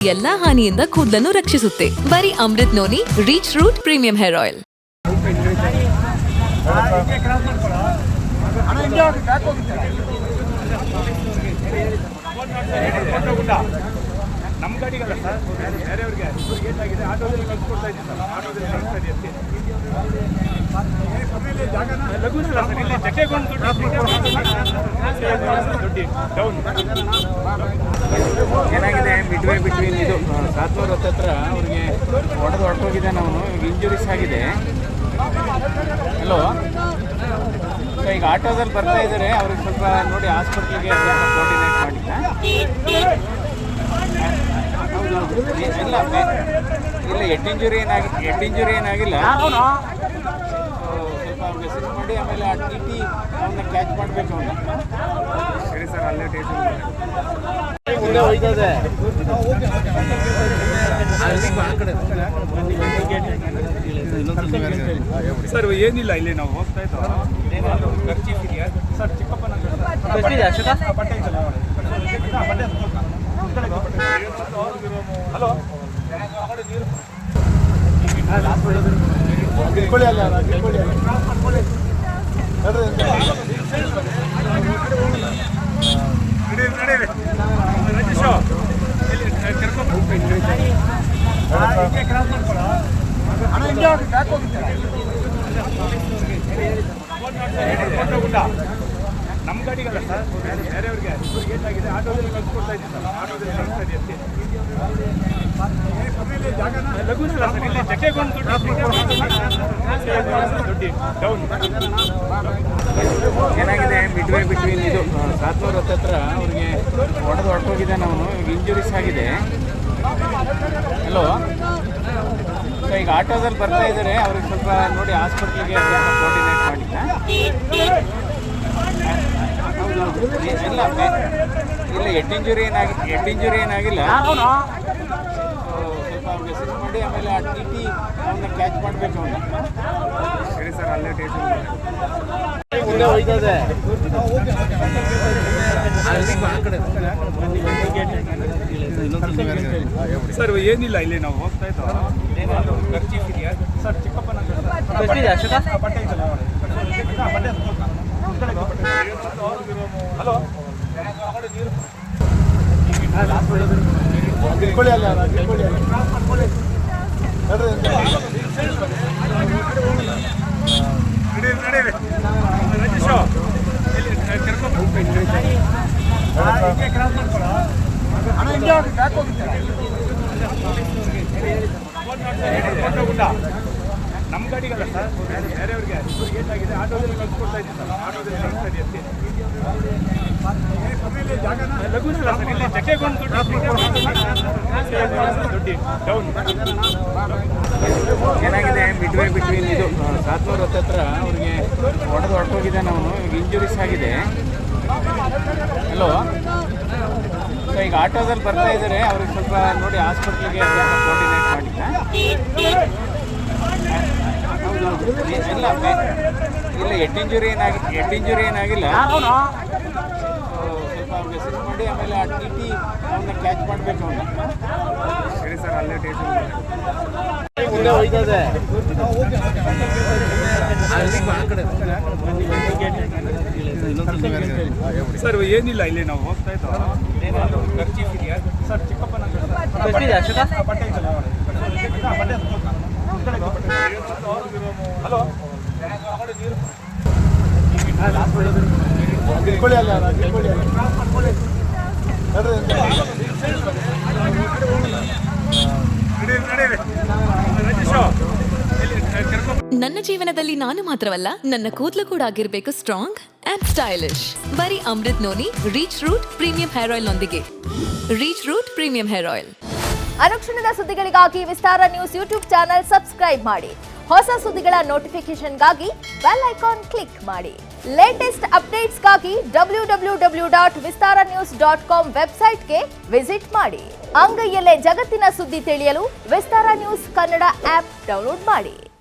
ಎಲ್ಲಾ ಹಾನಿಯಿಂದ ಕೂದಲನ್ನು ರಕ್ಷಿಸುತ್ತೆ. ಬರೀ Amrut noni reach root premium hair oil. ನಮ್ಮ ಗಾಡಿಗಲ್ಲ ಸರ್, ಬೇರೆಯವ್ರಿಗೆ ಏನಾಗಿದೆ ಆಟೋದಲ್ಲಿ ಕಳ್ಸಿಕೊಡ್ತಾ ಇದ್ದೀನಿ ಸರ್. ಆಟೋದಲ್ಲಿ ಕಳಿಸ್ತಾ ಇದೆಯಂತೆ ಲಘುನಲ್ಲ ಸರ್, ಇಲ್ಲಿ ಜಕ್ಕೆಗೊಂಡು ದುಡ್ಡು ಡೌನ್ ಏನಾಗಿದೆ ಬಿಟ್ವೀನ್ ಇದು ಸಾತ್ನೂರು ಹತ್ತತ್ರ ಅವ್ರಿಗೆ ಹೊಡೆದೋಗಿದ್ದಾನೆ ಅವನು. ಈಗ ಇಂಜುರೀಸ್ ಆಗಿದೆ. ಹಲೋ, ಸೊ ಈಗ ಆಟೋದಲ್ಲಿ ಬರ್ತಾ ಇದ್ದಾರೆ. ಅವ್ರಿಗೆ ಸ್ವಲ್ಪ ನೋಡಿ ಹಾಸ್ಪಿಟ್ಲಿಗೆ ಕೋರ್ಡಿನೇಟ್ ಮಾಡಿದ್ದ. ಇಲ್ಲ ಇಲ್ಲ, ಹೆಡ್ ಇಂಜುರಿ ಏನಾಗಿಲ್ಲ. ಸ್ವಲ್ಪ ಮೆಸೇಜ್ ಮಾಡಿ ಆಮೇಲೆ ಆ ಟಿ ಟಿ ಅವನ್ನ ಕ್ಯಾಚ್ ಮಾಡಬೇಕು. ಅವನ್ನ ಸರಿ ಸರ್, ಅಲ್ಲೇ ಮುಂದೆ ಹೋಯ್ತದೆ. ಸರ್ ಏನಿಲ್ಲ, ಇಲ್ಲಿ ನಾವು ಹೋಗ್ತಾ ಇದ್ದೋ. ಖರ್ಚೀಫ್ ಇದೆಯಾ ಸರ್? ಚಿಕ್ಕಪ್ಪನ ಹಲೋ, ನಮ್ಮ ಗಾಡಿಗಲ್ಲ ಸರ್, ಬೇರೆಯವ್ರಿಗೆ ಏನಾಗಿದೆ ಆಟೋದಲ್ಲಿ ಕಳ್ಸಿಕೊಡ್ತಾ ಇದ್ದೀನಿ ಸರ್. ಆಟೋದಲ್ಲಿ ಕಳಿಸ್ತಾ ಇದೆಯಂತೆ ಲಘುನಲ್ಲ ಸರ್, ಇಲ್ಲಿ ಜಕ್ಕೆಗೊಂಡು ದುಡ್ಡು ಡೌನ್ ಏನಾಗಿದೆ ಬಿಟ್ವೀನ್ ಇದು ಸಾತ್ನೂರು ಹತ್ತತ್ರ ಅವ್ರಿಗೆ ಹೊಡೆದೋಗಿದ್ದಾನೆ ಅವನು. ಈಗ ಇಂಜುರೀಸ್ ಆಗಿದೆ. ಹಲೋ, ಸೊ ಈಗ ಆಟೋದಲ್ಲಿ ಬರ್ತಾ ಇದ್ದಾರೆ. ಅವ್ರಿಗೆ ಸ್ವಲ್ಪ ನೋಡಿ ಹಾಸ್ಪಿಟ್ಲಿಗೆ ಕೋರ್ಡಿನೇಟ್ ಮಾಡಿದ್ದ. ಇಲ್ಲ ಇಲ್ಲ, ಹೆಡ್ ಇಂಜುರಿ ಏನಾಗಿಲ್ಲ. ಸ್ವಲ್ಪ ಮೆಸೇಜ್ ಮಾಡಿ ಆಮೇಲೆ ಆ ಟಿ ಟಿ ಅವನ್ನ ಕ್ಯಾಚ್ ಮಾಡಬೇಕು. ಅವನ್ನ ಸರಿ ಸರ್, ಅಲ್ಲೇ ಮುಂದೆ ಹೋಯ್ತದೆ. ಸರ್ ಏನಿಲ್ಲ, ಇಲ್ಲಿ ನಾವು ಹೋಗ್ತಾ ಇದ್ದೋ. ಖರ್ಚೀಫ್ ಇದೆಯಾ ಸರ್? ಚಿಕ್ಕಪ್ಪನ ಹಲೋ, ನಮ್ಮ ಗಾಡಿಗಲ್ಲ ಸರ್, ಬೇರೆಯವ್ರಿಗೆ ಏನಾಗಿದೆ ಆಟೋದಲ್ಲಿ ಕಳ್ಸಿಕೊಡ್ತಾ ಇದ್ದೀನಿ ಸರ್. ಆಟೋದಲ್ಲಿ ಕಳಿಸ್ತಾ ಇದೆಯಂತೆ ಲಘುನಲ್ಲ ಸರ್, ಇಲ್ಲಿ ಜಕ್ಕೆಗೊಂಡು ದುಡ್ಡು ಡೌನ್ ಏನಾಗಿದೆ ಬಿಟ್ವೀನ್ ಇದು ಸಾತ್ನೂರು ಹತ್ತತ್ರ ಅವ್ರಿಗೆ ಹೊಡೆದೋಗಿದ್ದಾನೆ ಅವನು. ಈಗ ಇಂಜುರೀಸ್ ಆಗಿದೆ. ಹಲೋ, ಸೊ ಈಗ ಆಟೋದಲ್ಲಿ ಬರ್ತಾ ಇದ್ದಾರೆ. ಅವ್ರಿಗೆ ಸ್ವಲ್ಪ ನೋಡಿ ಹಾಸ್ಪಿಟ್ಲಿಗೆ ಕೋರ್ಡಿನೇಟ್ ಮಾಡಿದ್ದ. ಇಲ್ಲ ಇಲ್ಲ, ಹೆಡ್ ಇಂಜುರಿ ಏನಾಗಿಲ್ಲ. ಸ್ವಲ್ಪ ಮೆಸೇಜ್ ಮಾಡಿ ಆಮೇಲೆ ಆ ಟಿ ಟಿ ಅವನ್ನ ಕ್ಯಾಚ್ ಮಾಡಬೇಕು. ಅವನ್ನ ಸರಿ ಸರ್, ಅಲ್ಲೇ ಮುಂದೆ ಹೋಯ್ತದೆ. ಸರ್ ಏನಿಲ್ಲ, ಇಲ್ಲಿ ನಾವು ಹೋಗ್ತಾ ಇದ್ದೋ. ಖರ್ಚೀಫ್ ಇದೆಯಾ ಸರ್? ಚಿಕ್ಕಪ್ಪನ ಹಲೋ, ನನ್ನ ಜೀವನದಲ್ಲಿ ನಾನು ಮಾತ್ರವಲ್ಲ, ನನ್ನ ಕೂದಲು ಕೂಡ ಆಗಿರ್ಬೇಕು ಸ್ಟ್ರಾಂಗ್ ಅಂಡ್ ಸ್ಟೈಲಿಶ್. ಬರೀ Amrut noni reach root premium hair oil ನೊಂದಿಗೆ. Reach root premium hair oil. ಅನುಕ್ಷಣದ ಸುದ್ದಿಗಳಿಗಾಗಿ Vistara news YouTube channel subscribe ಮಾಡಿ. ಹೊಸ ಸುದ್ದಿಗಳ ನೋಟಿಫಿಕೇಶನ್ಗಾಗಿ ಬೆಲ್ ಐಕಾನ್ ಕ್ಲಿಕ್ ಮಾಡಿ. ಲೇಟೆಸ್ಟ್ ಅಪ್ಡೇಟ್ಸ್ಗಾಗಿ www.vistaranews.com ವೆಬ್ಸೈಟ್ಗೆ ವಿಸಿಟ್ ಮಾಡಿ. ಅಂಗೈಯಲ್ಲೇ ಜಗತ್ತಿನ ಸುದ್ದಿ ತಿಳಿಯಲು Vistara news Kannada app download ಮಾಡಿ.